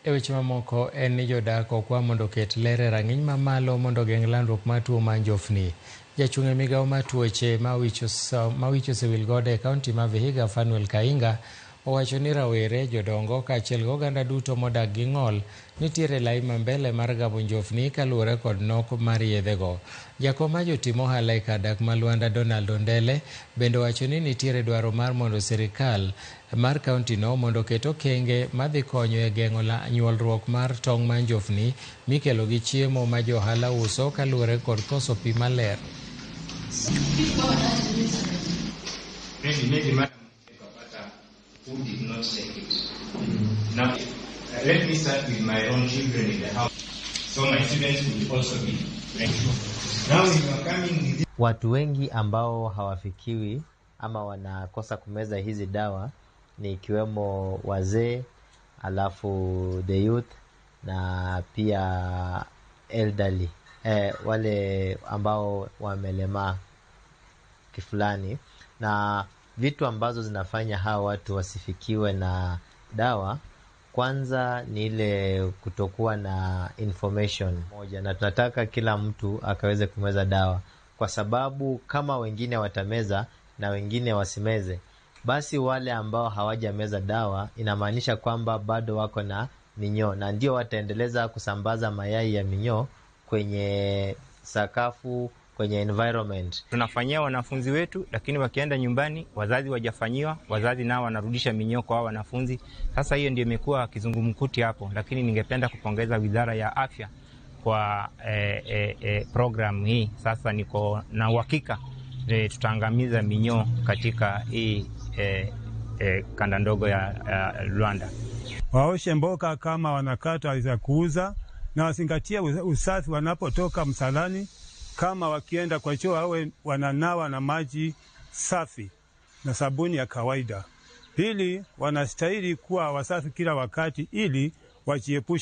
E weche mamoko en ni jodak okwa mondo ket lere rang'iny mamalo mondo geng' landruok mar tuo mar njofni. Jachung' e migawo mar tuoche ma wich osewil godo e kaunti ma Vihiga, Fanuel Kainga, owacho ni rawere, jodongo kaachiel goganda duto modak gi ng'ol nitiere lai ma mbele mar gamo njofni kaluwore kod nok mar yedhego. Jakom ma jotim ohala e kar dak ma Luanda, Donald Ondele, bende owacho ni nitiere dwaro mar mondo sirikal mar kaunti no mondo oket okenge madhi konyo e geng'o nyuolruok mar tong' mar njofni mikelo gi chiemo ma jo ohala uso kaluwore kod koso pi maler. Who did not take it. Now, let me start with my own children in the house. So my students will also be grateful. Now if you are coming with... Watu wengi ambao hawafikiwi ama wanakosa kumeza hizi dawa ni ikiwemo wazee, alafu the youth na pia elderly, wale ambao wamelemaa kifulani. Na vitu ambazo zinafanya hawa watu wasifikiwe na dawa, kwanza ni ile kutokuwa na information moja, na tunataka kila mtu akaweze kumeza dawa, kwa sababu kama wengine watameza na wengine wasimeze, basi wale ambao hawajameza dawa inamaanisha kwamba bado wako na minyoo, na ndio wataendeleza kusambaza mayai ya minyoo kwenye sakafu, kwenye environment. Tunafanyia wanafunzi wetu, lakini wakienda nyumbani wazazi wajafanyiwa, wazazi nao wanarudisha minyoo kwa wanafunzi. Sasa hiyo ndio imekuwa kizungumkuti hapo, lakini ningependa kupongeza Wizara ya Afya kwa program hii. Sasa niko na uhakika tutaangamiza minyoo katika hii kanda ndogo ya Luanda. Waoshe mboka kama wanakata za kuuza, na wazingatia usafi wanapotoka msalani. Kama wakienda kwa choo awe wananawa na maji safi na sabuni ya kawaida. Pili, wanastahili kuwa wasafi kila wakati ili wajiepushe